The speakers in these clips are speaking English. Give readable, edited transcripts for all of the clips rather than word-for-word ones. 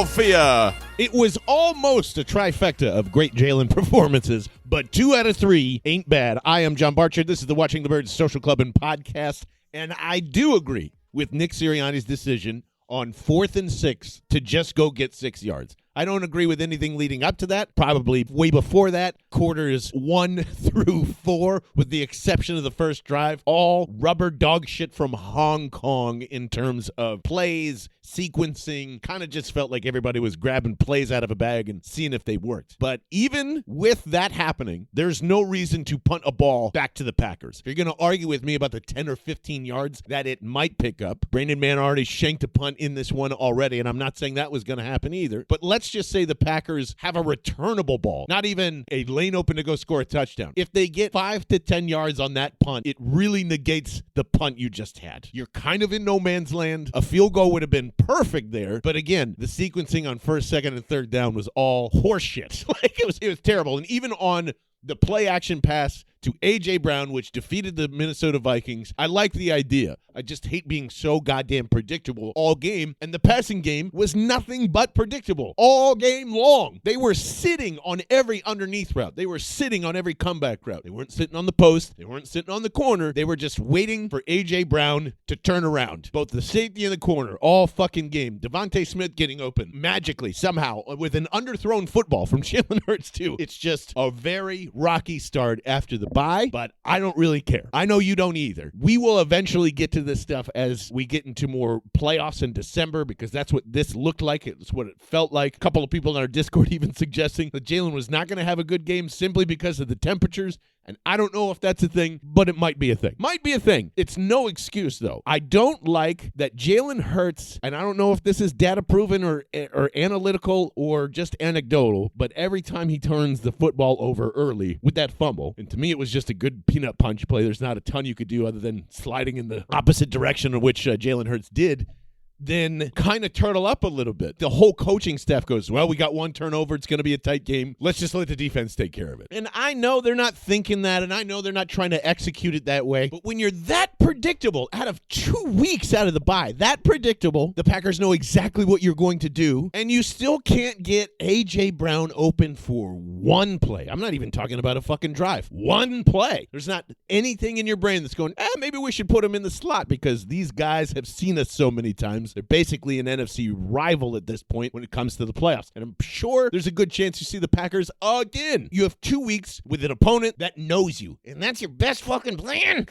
Philadelphia. It was almost a trifecta of great Jaelan performances, but 2 out of 3 ain't bad. I am John Barchard. This is the Watching the Birds Social Club and Podcast, and I do agree with Nick Sirianni's decision on 4th and 6 to just go get 6 yards. I don't agree with anything leading up to that, probably way before that. Quarters 1 through 4, with the exception of the first drive, all rubber dog shit from Hong Kong in terms of plays, sequencing. Kind of just felt like everybody was grabbing plays out of a bag and seeing if they worked. But even with that happening, there's no reason to punt a ball back to the Packers. If you're going to argue with me about the 10 or 15 yards that it might pick up, Brandon Mann already shanked a punt in this one already, and I'm not saying that was going to happen either. But let's just say the Packers have a returnable ball, not even a lane open to go score a touchdown. If they get 5 to 10 yards on that punt, it really negates the punt you just had. You're kind of in no man's land. A field goal would have been perfect there, but again, the sequencing on 1st, 2nd, and 3rd down was all horseshit. It was terrible. And even on the play action pass to A.J. Brown, which defeated the Minnesota Vikings, I like the idea. I just hate being so goddamn predictable all game, and the passing game was nothing but predictable all game long. They were sitting on every underneath route. They were sitting on every comeback route. They weren't sitting on the post. They weren't sitting on the corner. They were just waiting for A.J. Brown to turn around. Both the safety and the corner, all fucking game. Devontae Smith getting open magically, somehow, with an underthrown football from Jalen Hurts, too. It's just a very rocky start after the bye, but I don't really care. I know you don't either. We will eventually get to this stuff as we get into more playoffs in December, because that's what this looked like. It's what it felt like. A couple of people in our Discord even suggesting that Jaelan was not going to have a good game simply because of the temperatures, and I don't know if that's a thing, but it might be a thing. Might be a thing. It's no excuse, though. I don't like that Jalen Hurts, and I don't know if this is data proven or analytical or just anecdotal, but every time he turns the football over early with that fumble, and to me it was just a good peanut punch play. There's not a ton you could do other than sliding in the opposite direction of which Jalen Hurts did. Then kind of turtle up a little bit. The whole coaching staff goes, well, we got one turnover. It's going to be a tight game. Let's just let the defense take care of it. And I know they're not thinking that, and I know they're not trying to execute it that way. But when you're that predictable, out of 2 weeks out of the bye, that predictable, the Packers know exactly what you're going to do, and you still can't get A.J. Brown open for one play. I'm not even talking about a fucking drive. One play. There's not anything in your brain that's going, maybe we should put him in the slot, because these guys have seen us so many times. They're basically an NFC rival at this point when it comes to the playoffs. And I'm sure there's a good chance you see the Packers again. You have 2 weeks with an opponent that knows you. And that's your best fucking plan?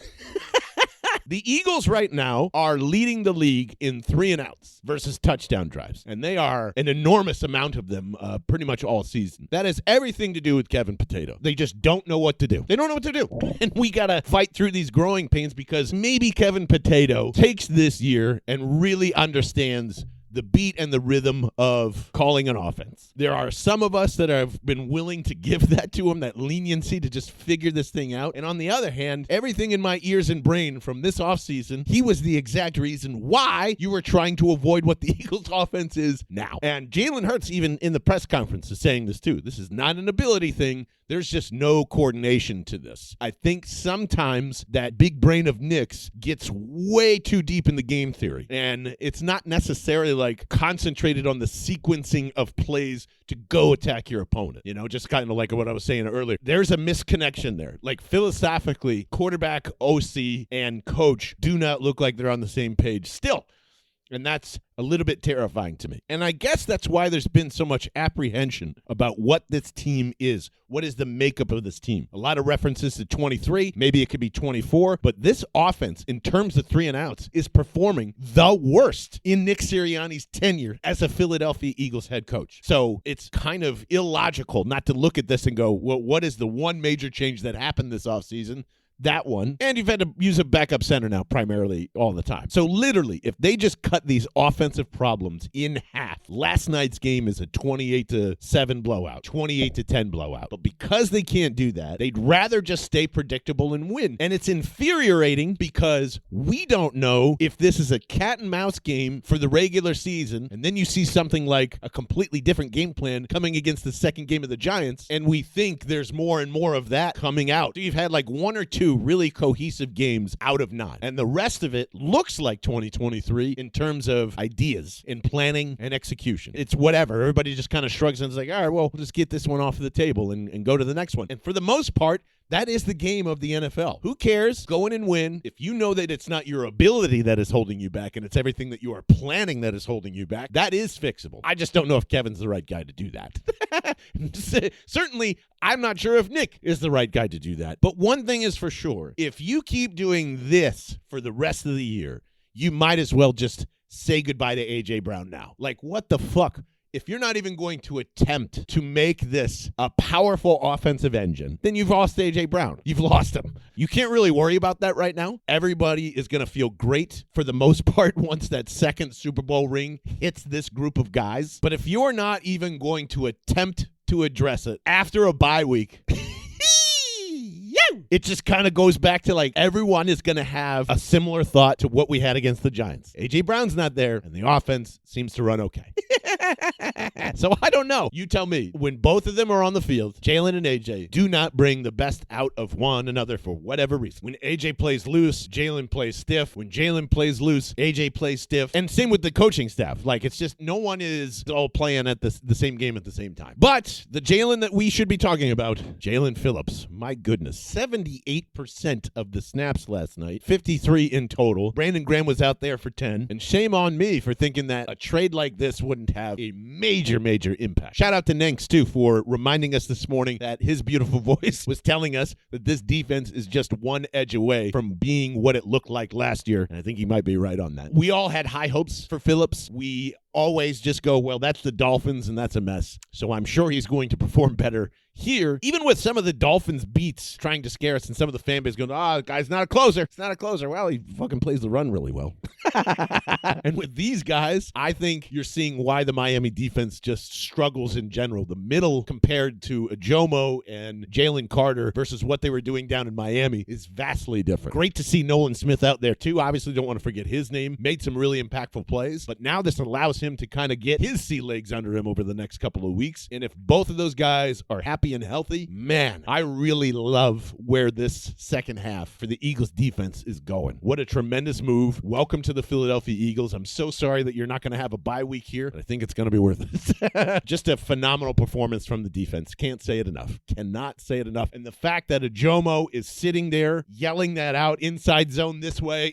The Eagles right now are leading the league in 3 and outs versus touchdown drives. And they are an enormous amount of them pretty much all season. That has everything to do with Kevin Potato. They just don't know what to do. They don't know what to do. And we got to fight through these growing pains, because maybe Kevin Potato takes this year and really understands the beat and the rhythm of calling an offense. There are some of us that have been willing to give that to him, that leniency to just figure this thing out. And on the other hand, everything in my ears and brain from this offseason, he was the exact reason why you were trying to avoid what the Eagles offense is now. And Jalen Hurts, even in the press conference, is saying this too. This is not an ability thing. There's just no coordination to this. I think sometimes that big brain of Nick's gets way too deep in the game theory. And it's not necessarily like concentrated on the sequencing of plays to go attack your opponent. You know, just kind of like what I was saying earlier. There's a misconnection there. Like philosophically, quarterback, OC, and coach do not look like they're on the same page still. And that's a little bit terrifying to me. And I guess that's why there's been so much apprehension about what this team is. What is the makeup of this team? A lot of references to 23. Maybe it could be 24. But this offense, in terms of 3 and outs, is performing the worst in Nick Sirianni's tenure as a Philadelphia Eagles head coach. So it's kind of illogical not to look at this and go, well, what is the one major change that happened this offseason? That one. And you've had to use a backup center now primarily all the time. So literally, if they just cut these offensive problems in half, last night's game is a 28-7 blowout, 28-10 blowout. But because they can't do that, they'd rather just stay predictable and win. And it's infuriating because we don't know if this is a cat and mouse game for the regular season, and then you see something like a completely different game plan coming against the second game of the Giants, and we think there's more and more of that coming out. So you've had like one or two 2 really cohesive games out of 9. And the rest of it looks like 2023 in terms of ideas in planning and execution. It's whatever. Everybody just kind of shrugs and is like, all right, well, we'll just get this one off the table and go to the next one. And for the most part, that is the game of the NFL. Who cares? Go in and win. If you know that it's not your ability that is holding you back and it's everything that you are planning that is holding you back, that is fixable. I just don't know if Kevin's the right guy to do that. Certainly, I'm not sure if Nick is the right guy to do that. But one thing is for sure, if you keep doing this for the rest of the year, you might as well just say goodbye to A.J. Brown now. Like, what the fuck? If you're not even going to attempt to make this a powerful offensive engine, then you've lost A.J. Brown. You've lost him. You can't really worry about that right now. Everybody is going to feel great for the most part once that second Super Bowl ring hits this group of guys. But if you're not even going to attempt to address it after a bye week, it just kind of goes back to like everyone is going to have a similar thought to what we had against the Giants. A.J. Brown's not there, and the offense seems to run okay. So I don't know. You tell me. When both of them are on the field, Jaelan and A.J. do not bring the best out of one another for whatever reason. When A.J. plays loose, Jaelan plays stiff. When Jaelan plays loose, A.J. plays stiff. And same with the coaching staff. Like, it's just no one is all playing at the same game at the same time. But the Jaelan that we should be talking about, Jaelan Phillips, my goodness, 78% of the snaps last night, 53 in total. Brandon Graham was out there for 10. And shame on me for thinking that a trade like this wouldn't have a major impact. Shout out to Nanks, too, for reminding us this morning that his beautiful voice was telling us that this defense is just one edge away from being what it looked like last year. And I think he might be right on that. We all had high hopes for Phillips. We always just go, well, that's the Dolphins, and that's a mess. So I'm sure he's going to perform better here, even with some of the Dolphins beats trying to scare us and some of the fan base going, the guy's not a closer. It's not a closer. Well, he fucking plays the run really well. And with these guys, I think you're seeing why the Miami defense just struggles in general. The middle compared to Ajomo and Jalen Carter versus what they were doing down in Miami is vastly different. Great to see Nolan Smith out there, too. Obviously, don't want to forget his name. Made some really impactful plays, but now this allows him to kind of get his sea legs under him over the next couple of weeks. And if both of those guys are happy and healthy, man, I really love where this second half for the Eagles defense is going. What a tremendous move. Welcome to the Philadelphia Eagles. I'm so sorry that you're not going to have a bye week here, but I think it's going to be worth it. Just a phenomenal performance from the defense. Can't say it enough. Cannot say it enough. And the fact that Ajomo is sitting there yelling that out, inside zone this way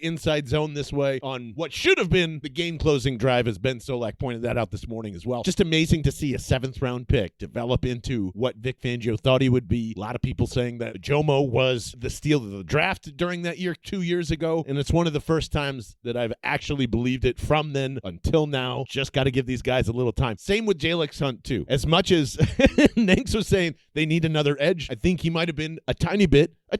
on what should have been the game-closing drive, as Ben Solak pointed that out this morning as well. Just amazing to see a 7th-round pick develop into what Vic Fangio thought he would be. A lot of people saying that Ajomo was the steal of the draft during that year 2 years ago, and it's one of the first times that I've actually believed it from then until now. Just got to give these guys a little time. Same with Jalen Hunt, too. As much as Nanks was saying they need another edge, I think he might have been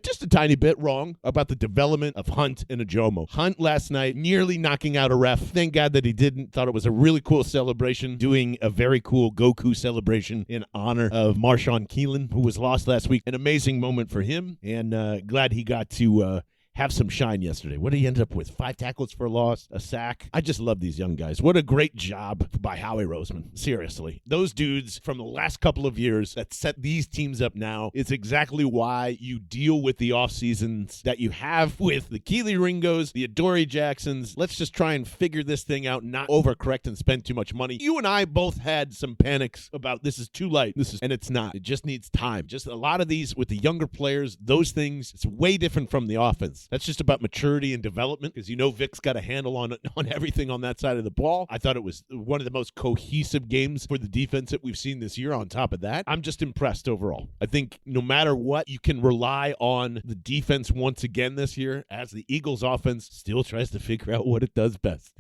just a tiny bit wrong about the development of Hunt and Ajomo. Hunt last night nearly knocking out a ref. Thank God that he didn't. Thought it was a really cool celebration, doing a very cool Goku celebration in honor of Marshawn Keelan, who was lost last week. An amazing moment for him, and glad he got to have some shine yesterday. What did he end up with? 5 tackles for a loss, a sack. I just love these young guys. What a great job by Howie Roseman. Seriously. Those dudes from the last couple of years that set these teams up now is exactly why you deal with the off seasons that you have with the Keely Ringos, the Adoree Jacksons. Let's just try and figure this thing out, not overcorrect and spend too much money. You and I both had some panics about this is too light. And it's not. It just needs time. Just a lot of these with the younger players, those things, it's way different from the offense. That's just about maturity and development, because Vic's got a handle on everything on that side of the ball. I thought it was one of the most cohesive games for the defense that we've seen this year. On top of that, I'm just impressed overall. I think no matter what, you can rely on the defense once again this year as the Eagles offense still tries to figure out what it does best.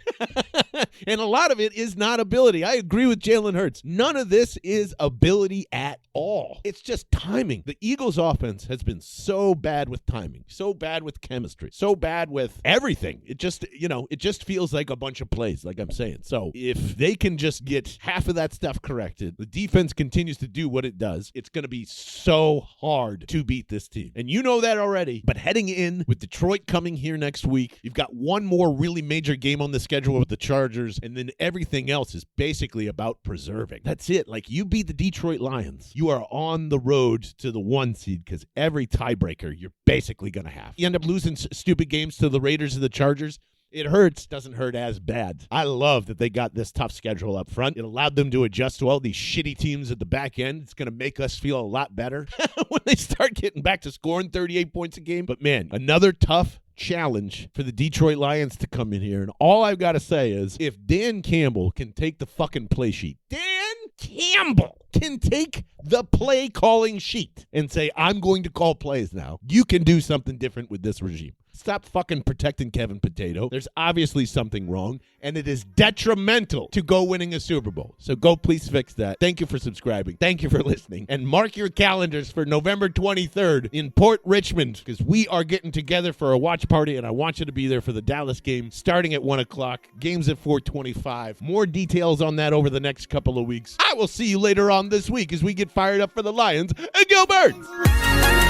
And a lot of it is not ability. I agree with Jalen Hurts. None of this is ability at all. It's just timing. The Eagles offense has been so bad with timing, so bad with chemistry, so bad with everything. It just feels like a bunch of plays, like I'm saying. So if they can just get half of that stuff corrected, the defense continues to do what it does, it's going to be so hard to beat this team. And you know that already. But heading in with Detroit coming here next week, you've got one more really major game on the schedule with the Chargers. Chargers, and then everything else is basically about preserving. That's it. Like, you beat the Detroit Lions, you are on the road to the 1 seed because every tiebreaker you're basically going to have. You end up losing stupid games to the Raiders and the Chargers. It hurts, doesn't hurt as bad. I love that they got this tough schedule up front. It allowed them to adjust well. These shitty teams at the back end, it's going to make us feel a lot better when they start getting back to scoring 38 points a game. But man, another tough challenge for the Detroit Lions to come in here. And all I've got to say is, if Dan Campbell can take the fucking play sheet, Dan Campbell can take the play calling sheet and say, I'm going to call plays now, you can do something different with this regime. Stop fucking protecting Kevin Potato. There's obviously something wrong, and it is detrimental to go winning a Super Bowl. So go please fix that. Thank you for subscribing. Thank you for listening. And mark your calendars for November 23rd in Port Richmond, because we are getting together for a watch party, and I want you to be there for the Dallas game starting at 1 o'clock. Games at 4:25. More details on that over the next couple of weeks. I will see you later on this week as we get fired up for the Lions. And go Birds!